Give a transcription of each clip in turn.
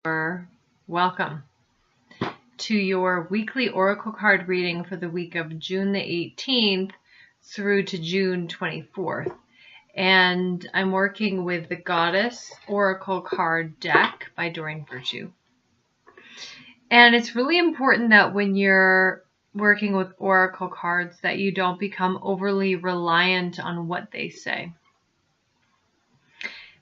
Welcome to your weekly oracle card reading for the week of June the 18th through to June 24th. And I'm working with the Goddess Oracle Card deck by Doreen Virtue. And it's really important that when you're working with oracle cards that you don't become overly reliant on what they say,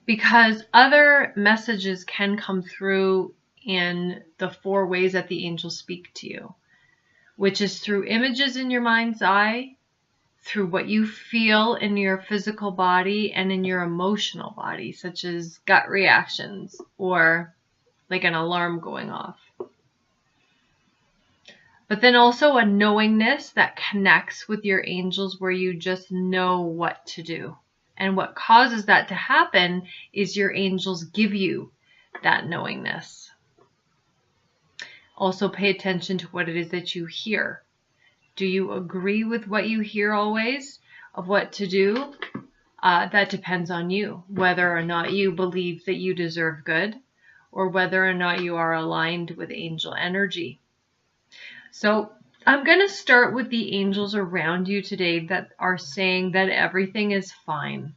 because other messages can come through in the 4 ways that the angels speak to you, which is through images in your mind's eye, through what you feel in your physical body and in your emotional body, such as gut reactions or like an alarm going off. But then also a knowingness that connects with your angels where you just know what to do. And what causes that to happen is your angels give you that knowingness. Also pay attention to what it is that you hear. Do you agree with what you hear always of what to do? That depends on you, whether or not you believe that you deserve good or whether or not you are aligned with angel energy. So I'm going to start with the angels around you today that are saying that everything is fine.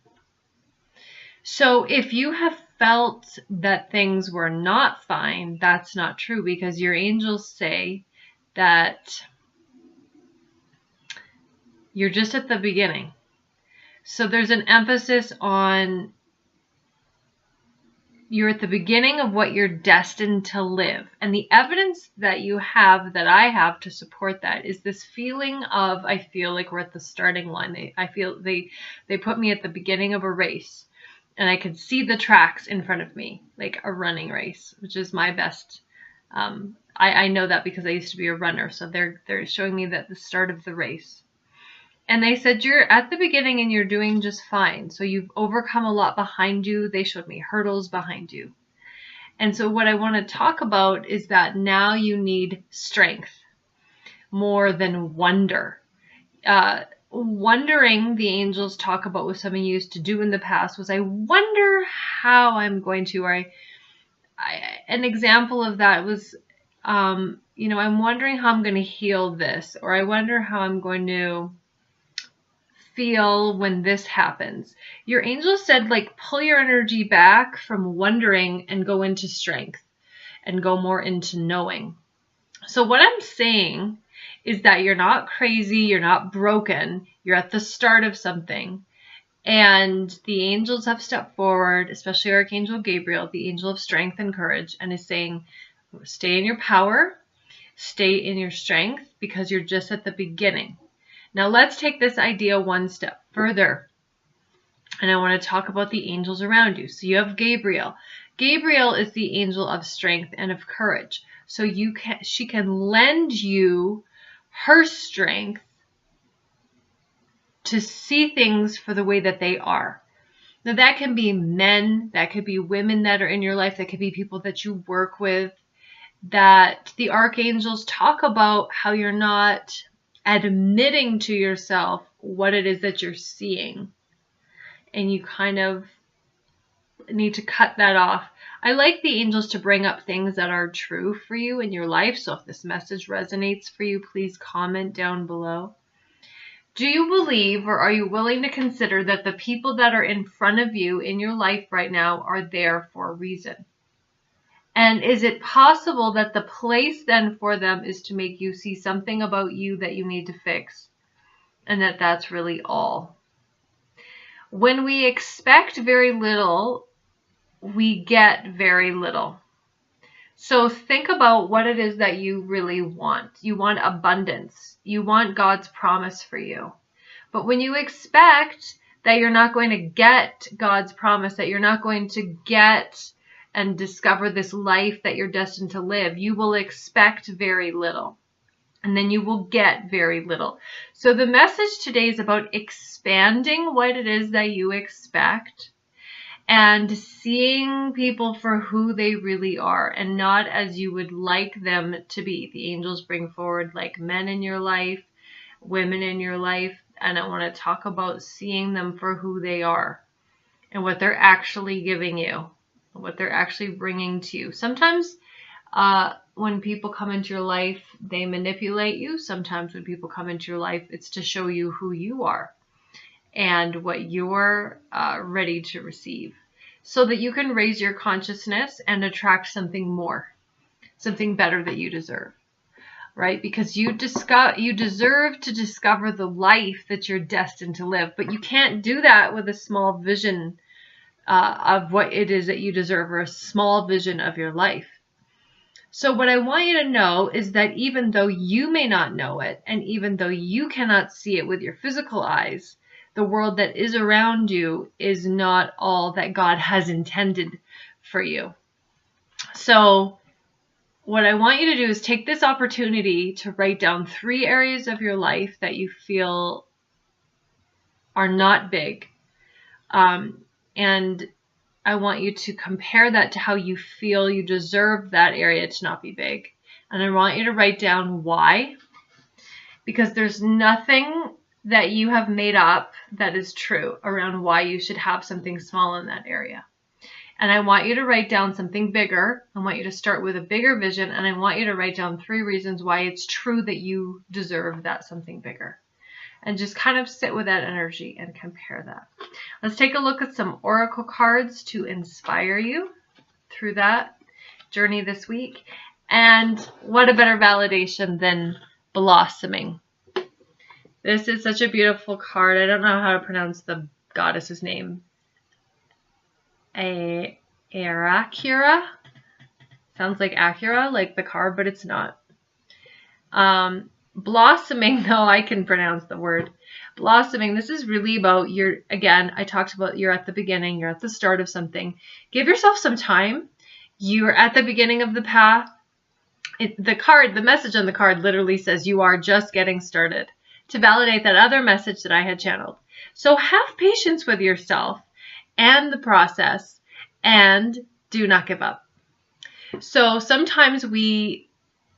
So if you have felt that things were not fine, that's not true, because your angels say that you're just at the beginning. So there's an emphasis on you're at the beginning of what you're destined to live. And the evidence that you have, that I have to support that, is this feeling of, I feel like we're at the starting line. I feel they put me at the beginning of a race. And I could see the tracks in front of me, like a running race, which is my best. I know that because I used to be a runner. So they're showing me that the start of the race. And they said, you're at the beginning and you're doing just fine. So you've overcome a lot behind you. They showed me hurdles behind you. And so what I want to talk about is that now you need strength more than wonder. Wondering, the angels talk about what something you used to do in the past was, I wonder how I'm going to, or an example of that was, I'm wondering how I'm going to heal this, or I wonder how I'm going to feel when this happens. Your angels said, like, pull your energy back from wondering and go into strength and go more into knowing. So what I'm saying is that you're not crazy, you're not broken, you're at the start of something. And the angels have stepped forward, especially Archangel Gabriel, the angel of strength and courage, and is saying, stay in your power, stay in your strength, because you're just at the beginning. Now let's take this idea one step further. And I want to talk about the angels around you. So you have Gabriel. Gabriel is the angel of strength and of courage. So she can lend you her strength to see things for the way that they are. Now that can be men, that could be women that are in your life, that could be people that you work with, that the archangels talk about how you're not admitting to yourself what it is that you're seeing. And you kind of need to cut that off. I like the angels to bring up things that are true for you in your life. So if this message resonates for you, please comment down below. Do you believe, or are you willing to consider, that the people that are in front of you in your life right now are there for a reason? And is it possible that the place then for them is to make you see something about you that you need to fix? And that's really all. When we expect very little, we get very little. So think about what it is that you really want. You want abundance. You want God's promise for you. But when you expect that you're not going to get God's promise, that you're not going to get and discover this life that you're destined to live, you will expect very little. And then you will get very little. So the message today is about expanding what it is that you expect and seeing people for who they really are and not as you would like them to be. The angels bring forward like men in your life, women in your life, and I want to talk about seeing them for who they are and what they're actually giving you. what they're actually bringing to you. Sometimes when people come into your life, they manipulate you. Sometimes when people come into your life, it's to show you who you are and what you're ready to receive, so that you can raise your consciousness and attract something more, something better that you deserve, right? Because you deserve to discover the life that you're destined to live, but you can't do that with a small vision of what it is that you deserve, or a small vision of your life. So what I want you to know is that even though you may not know it, and even though you cannot see it with your physical eyes, the world that is around you is not all that God has intended for you. So what I want you to do is take this opportunity to write down 3 areas of your life that you feel are not big. And I want you to compare that to how you feel you deserve that area to not be big. And I want you to write down why. Because there's nothing that you have made up that is true around why you should have something small in that area. And I want you to write down something bigger. I want you to start with a bigger vision. And I want you to write down 3 reasons why it's true that you deserve that something bigger. And just kind of sit with that energy and compare that. Let's take a look at some oracle cards to inspire you through that journey this week. And what a better validation than blossoming. This is such a beautiful card. I don't know how to pronounce the goddess's name. Acura. Sounds like Acura, like the car, but it's not. Blossoming, though, I can pronounce the word. Blossoming, this is really about again, I talked about you're at the beginning, you're at the start of something. Give yourself some time. You're at the beginning of the path. The message on the card literally says you are just getting started, to validate that other message that I had channeled. So have patience with yourself and the process, and do not give up. So sometimes we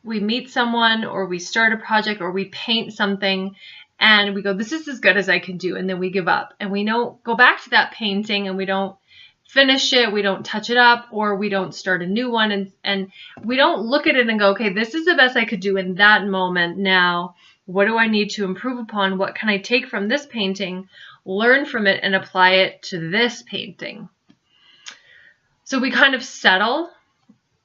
meet someone, or we start a project, or we paint something, and we go, this is as good as I can do, and then we give up. And we don't go back to that painting, and we don't finish it, we don't touch it up, or we don't start a new one, and we don't look at it and go, okay, this is the best I could do in that moment. Now, what do I need to improve upon? What can I take from this painting, learn from it, and apply it to this painting? So we kind of settle,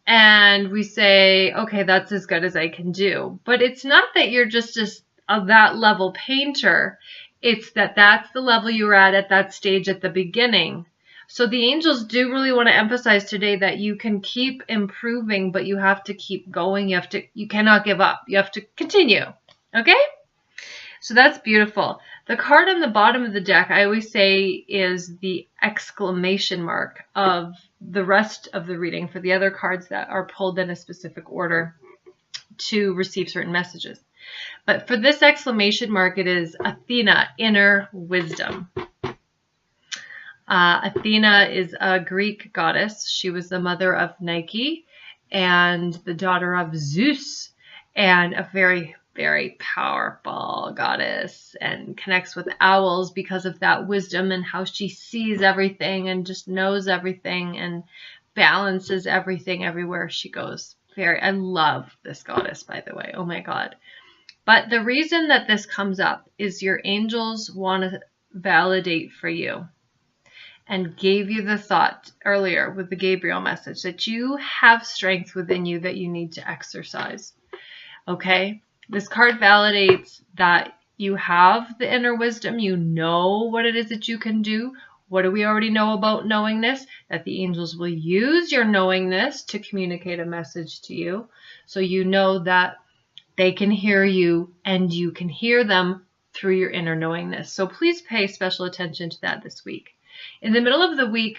and we say, okay, that's as good as I can do. But it's not that you're just a that level painter. It's that that's the level you were at that stage at the beginning. So the angels do really want to emphasize today that you can keep improving, but you have to keep going. You cannot give up. You have to continue. Okay? So that's beautiful. The card on the bottom of the deck, I always say, is the exclamation mark of the rest of the reading for the other cards that are pulled in a specific order to receive certain messages. But for this exclamation mark, it is Athena, inner wisdom. Athena is a Greek goddess. She was the mother of Nike and the daughter of Zeus, and a very, very powerful goddess, and connects with owls because of that wisdom and how she sees everything and just knows everything and balances everything everywhere she goes. I love this goddess, by the way. Oh my God. But the reason that this comes up is your angels want to validate for you, and gave you the thought earlier with the Gabriel message that you have strength within you that you need to exercise. Okay? This card validates that you have the inner wisdom. You know what it is that you can do. What do we already know about knowingness? That the angels will use your knowingness to communicate a message to you. So you know that they can hear you and you can hear them through your inner knowingness. So please pay special attention to that this week. In the middle of the week,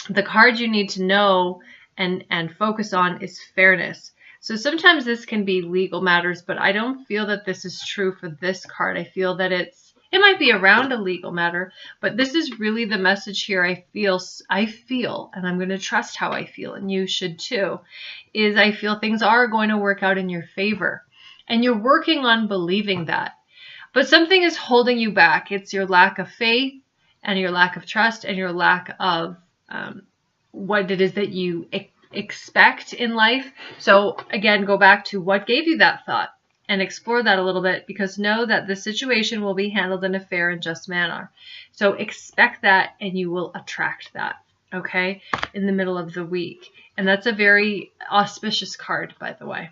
the card you need to know and focus on is fairness. So sometimes this can be legal matters, but I don't feel that this is true for this card. I feel that it might be around a legal matter, but this is really the message here. I feel, and I'm going to trust how I feel, and you should too, is I feel things are going to work out in your favor, and you're working on believing that. But something is holding you back. It's your lack of faith, and your lack of trust, and your lack of what it is that you expect in life. So again, go back to what gave you that thought and explore that a little bit, because know that the situation will be handled in a fair and just manner. So expect that and you will attract that, okay, in the middle of the week. And that's a very auspicious card, by the way.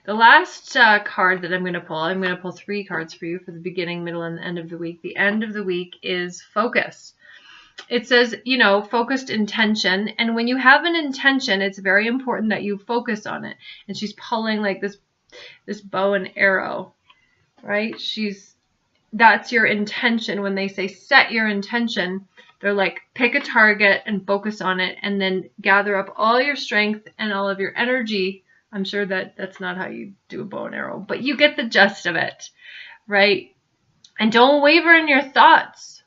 The last card that I'm going to pull 3 cards for you for the beginning, middle, and end of the week. The end of the week is focus. It says, focused intention. And when you have an intention, it's very important that you focus on it. And she's pulling like this bow and arrow, right? That's your intention. When they say set your intention, they're like, pick a target and focus on it, and then gather up all your strength and all of your energy. I'm sure that's not how you do a bow and arrow, but you get the gist of it, right? And don't waver in your thoughts.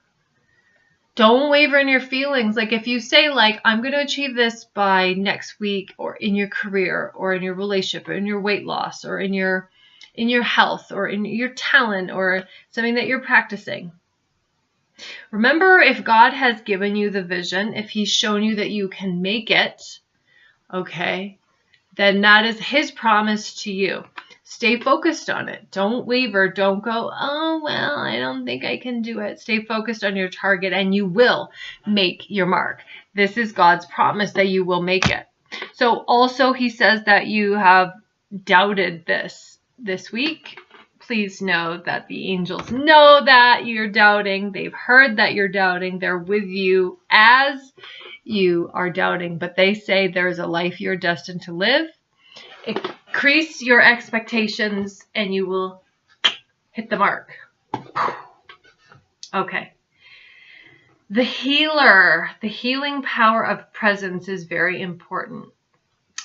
Don't waver in your feelings. Like if you say like, I'm going to achieve this by next week, or in your career, or in your relationship, or in your weight loss, or in your health, or in your talent, or something that you're practicing. Remember, if God has given you the vision, if he's shown you that you can make it, okay, then that is his promise to you. Stay focused on it. Don't waver. Don't go, oh, well, I don't think I can do it. Stay focused on your target and you will make your mark. This is God's promise that you will make it. So also he says that you have doubted this week. Please know that the angels know that you're doubting. They've heard that you're doubting. They're with you as you are doubting. But they say there's a life you're destined to live. Increase your expectations and you will hit the mark. Okay. The healer, the healing power of presence is very important.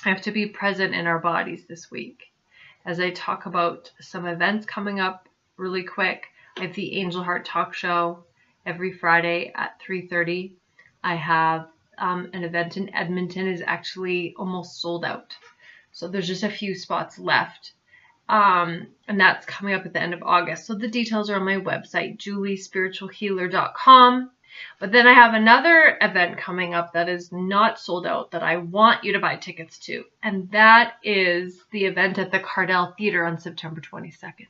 I have to be present in our bodies this week. As I talk about some events coming up really quick, I have the Angel Heart Talk Show every Friday at 3:30. I have an event in Edmonton is actually almost sold out. So there's just a few spots left. And that's coming up at the end of August. So the details are on my website, juliespiritualhealer.com. But then I have another event coming up that is not sold out that I want you to buy tickets to. And that is the event at the Cardell Theater on September 22nd.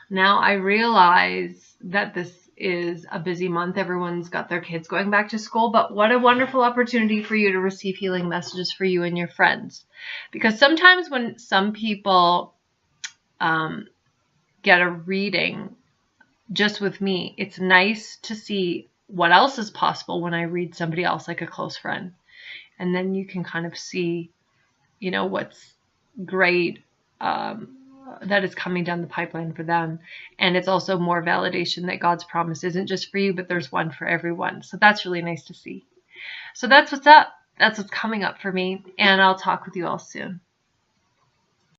Now I realize that this is a busy month. Everyone's got their kids going back to school, but what a wonderful opportunity for you to receive healing messages for you and your friends. Because sometimes when some people get a reading just with me, it's nice to see what else is possible when I read somebody else, like a close friend. And then you can kind of see, what's great that is coming down the pipeline for them. And it's also more validation that God's promise isn't just for you, but there's one for everyone. So that's really nice to see. So that's what's up. That's what's coming up for me. And I'll talk with you all soon.